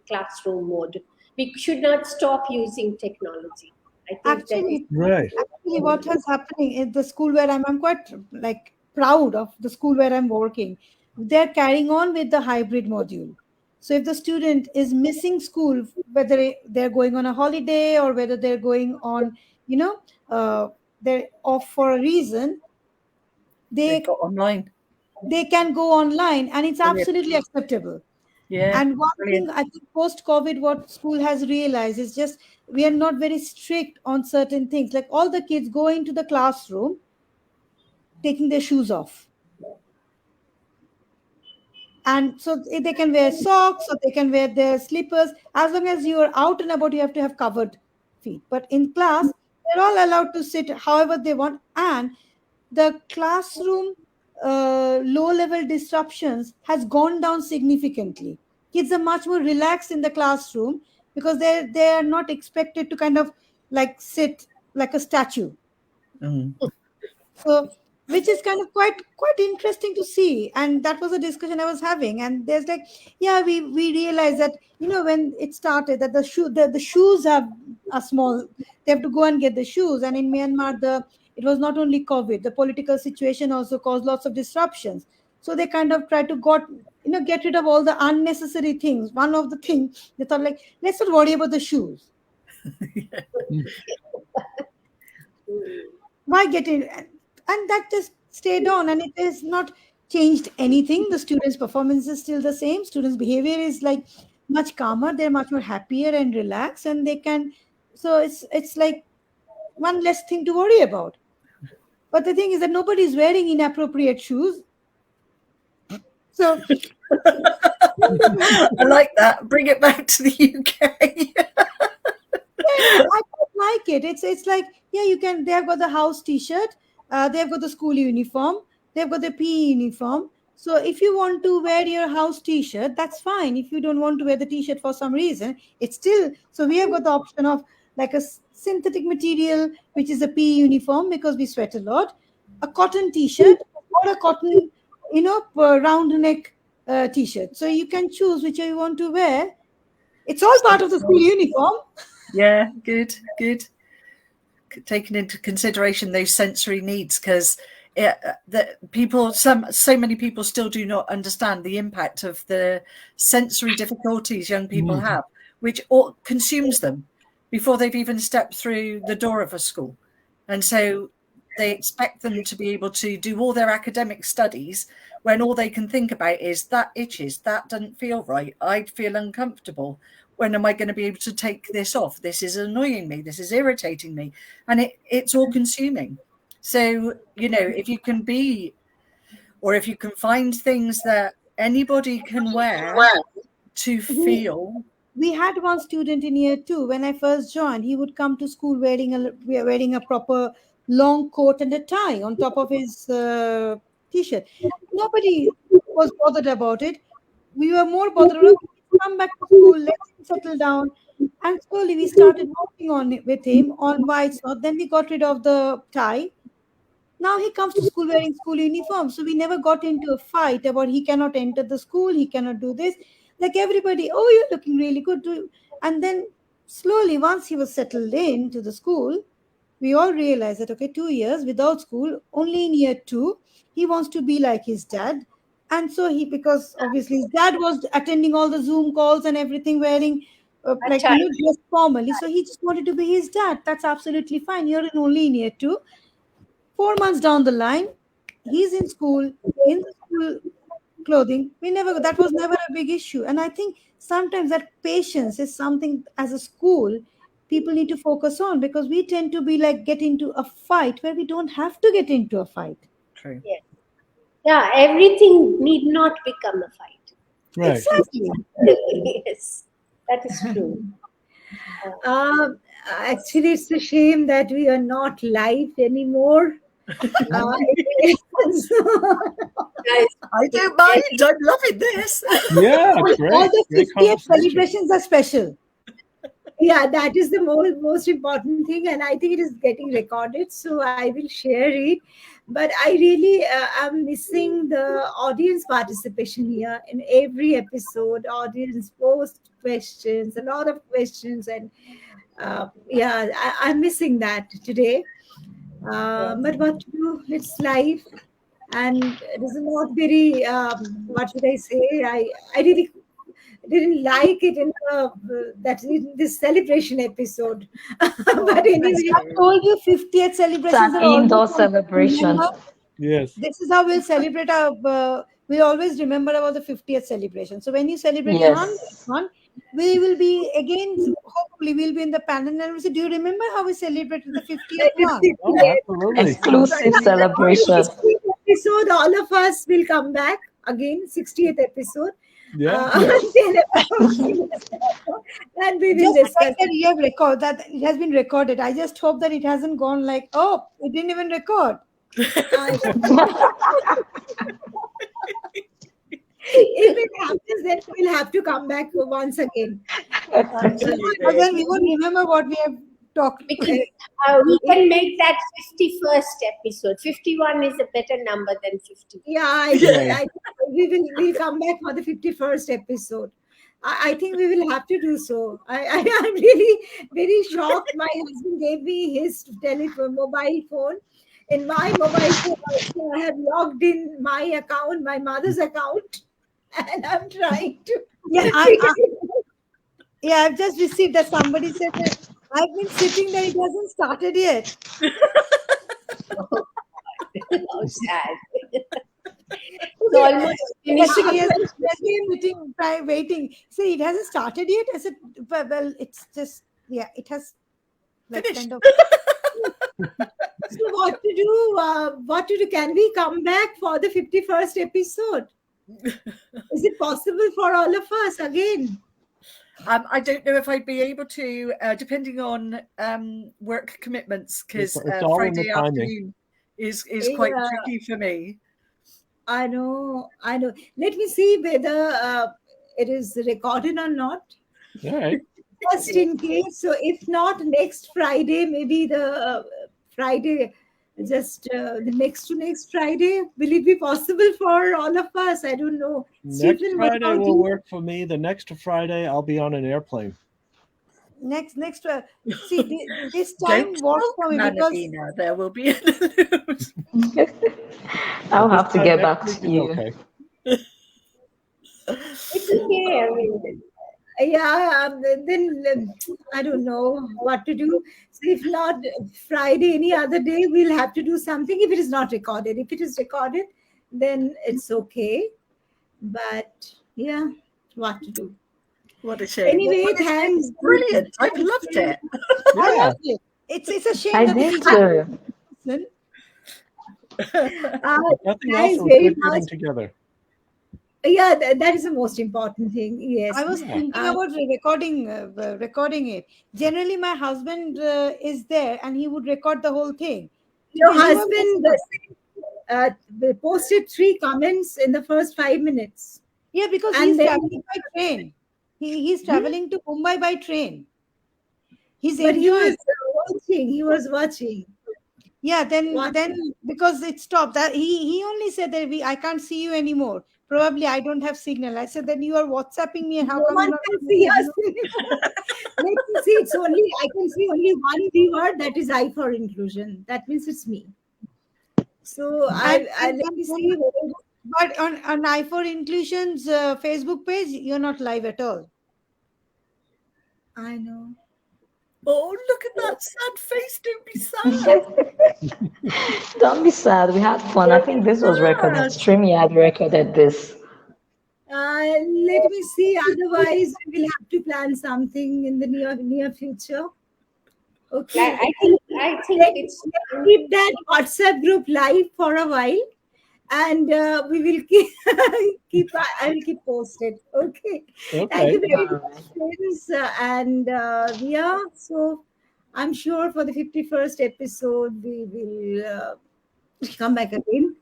classroom mode. We should not stop using technology. I think that is Actually, Right. actually, what has happening in the school where I'm quite like proud of the school where I'm working. They're carrying on with the hybrid module. So if the student is missing school, whether they're going on a holiday or whether they're going on, you know, they're off for a reason, They've they got online. they can go online, and it's Brilliant. absolutely acceptable. Yeah, And one thing brilliant. I think post COVID, what school has realized is just we are not very strict on certain things. Like all the kids go into the classroom taking their shoes off. And so they can wear socks or they can wear their slippers. As long as you are out and about, you have to have covered feet. But in class, they're all allowed to sit however they want. And the classroom low level disruptions has gone down significantly. Kids are much more relaxed in the classroom because they are not expected to kind of like sit like a statue. Mm. So which is kind of quite interesting to see, and that was a discussion I was having. And there's like, yeah, we realized that, when it started, that the shoes are small. They have to go and get the shoes. And in Myanmar, it was not only COVID, the political situation also caused lots of disruptions. So they kind of tried to get rid of all the unnecessary things. One of the things they thought, like, let's not worry about the shoes. Why get it? And that just stayed on, and it has not changed anything. The students' performance is still the same. Students' behavior is like much calmer. They're much more happier and relaxed, and they can. So it's like one less thing to worry about. But the thing is that nobody's wearing inappropriate shoes. So I like that. Bring it back to the UK. I quite like it. It's like, yeah, you can. They've got the house T-shirt. They've got the school uniform. They've got the PE uniform. So if you want to wear your house T-shirt, that's fine. If you don't want to wear the T-shirt for some reason, it's still. So we have got the option of like a synthetic material, which is a PE uniform because we sweat a lot, a cotton T-shirt or a cotton, round neck T-shirt. So you can choose which you want to wear. It's all part of the school uniform. Yeah, good. Taking into consideration those sensory needs, because so many people still do not understand the impact of the sensory difficulties young people have, which consumes them before they've even stepped through the door of a school. And so they expect them to be able to do all their academic studies when all they can think about is that itches, that doesn't feel right, I'd feel uncomfortable. When am I going to be able to take this off? This is annoying me. This is irritating me. And it's all consuming. So, if you can if you can find things that anybody can wear to feel. We had one student in year 2 when I first joined. He would come to school wearing a proper long coat and a tie on top of his T-shirt. Nobody was bothered about it. We were more bothered about, come back to school, let him settle down. And slowly we started working on it with him on why it's not. Then we got rid of the tie. Now he comes to school wearing school uniform. So we never got into a fight about he cannot enter the school, he cannot do this. Like everybody, oh, you're looking really good. And then slowly, once he was settled into the school, we all realized that, okay, 2 years without school, only in year 2, he wants to be like his dad. And so because obviously his dad was attending all the Zoom calls and everything, wearing dressed formally. So he just wanted to be his dad. That's absolutely fine. You're only in year 2. 4 months down the line, he's in the school clothing. That was never a big issue. And I think sometimes that patience is something as a school people need to focus on, because we tend to be like get into a fight where we don't have to get into a fight. True. Yes. Yeah, everything need not become a fight. Right. Exactly. Yes, that is true. Actually, it's a shame that we are not live anymore. Uh, Guys, I don't mind. I'm loving this. Yeah, All great. the Great 50th conversation. celebrations are special. yeah, that is the most important thing, and I think it is getting recorded, so I will share it. But I really am missing the audience participation here in every episode. Audience post questions, a lot of questions, and yeah, I'm missing that today. But what to do? It's life, and it is not very. What should I say? I really didn't like it in that in this celebration episode. But anyway, I told you 50th It's celebrations an are always indoor on. celebration. Remember, Yes. this is how we'll celebrate our. We always remember about the 50th celebration. So when you celebrate your 100th Yes. one, we will be again. Hopefully, we'll be in the panel and we'll say, "Do you remember how we celebrated the 50th one?" Oh, absolutely. Exclusive celebration. 60th episode, all of us will come back again. 60th episode. Yeah. And we will Just the discuss. fact that you have record that it has been recorded. I just hope that it hasn't gone like, oh, it didn't even record. If it happens, then we'll have to come back once again. Absolutely. But then we won't remember what we have talked. because we can make that 51st episode. 51 is a better number than 50. Yeah, I think we'll come back for the 51st episode. I think we will have to do so. I'm really very shocked. My husband gave me his telephone, mobile phone. In my mobile phone, also, I have logged in my account, my mother's account, and I'm trying to. Yeah, I've just received that somebody said that I've been sitting there, it hasn't started yet. How sad. It's almost finished. Actually, he has been sitting, waiting. See, it hasn't started yet. I said, well, it's just, yeah, it has like Finished. kind of. So what to do? What to do? Can we come back for the 51st episode? Is it possible for all of us again? I don't know if I'd be able to, depending on work commitments, because It's all in the Friday timing. afternoon is quite Yeah. tricky for me. I know. Let me see whether it is recorded or not. All right. Just in case. So if not, next Friday, maybe the Friday, just the next to next Friday. Will it be possible for all of us? I don't know. Next Stephen, what Friday about will you? work for me. The next Friday, I'll be on an airplane. Next, see, this time Don't works talk, for me because Manobina. There will be in the news. I'll This have to time get next back week to is you. Okay. It's okay. I mean, Yeah, then I don't know what to do. So if not Friday, any other day, we'll have to do something if it is not recorded. If it is recorded, then it's okay. But yeah, what to do? What a shame. Anyway, What a shame. thanks. Brilliant. I've loved it. I Yeah. loved it. It's a shame I that the did people too. listen. Nothing else Thanks was very good much. getting together. Yeah, that is the most important thing. Yes. I was thinking about recording it. Generally, my husband is there and he would record the whole thing. Your Today, you husband posted 3 comments in the first 5 minutes. yeah, because And he's then- traveling by train. He's traveling to Mumbai by train. He's But he enjoying. was watching. He was watching. Yeah, then What? because it stopped, that he only said that I can't see you anymore. Probably I don't have signal. I said, then you are WhatsApping me. How No come one you not? can see us. Let me see. I can see only one viewer. That is I for inclusion. That means it's me. So let me see. But on I for Inclusion's Facebook page, you're not live at all. I know. Oh, look at that sad face. Don't be sad. Don't be sad. We had fun. I think this was recorded. StreamYard recorded this. Let me see. Otherwise, we will have to plan something in the near future. Okay. I think it's Let's keep that WhatsApp group live for a while, and we will keep. I will keep posted. Okay. Thank Okay. you very much, friends. And yeah, so I'm sure for the 51st episode we will come back again.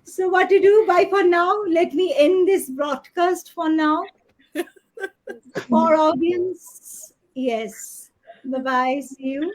So what to do? Bye for now. Let me end this broadcast for now. For audience, yes. Bye bye. See you.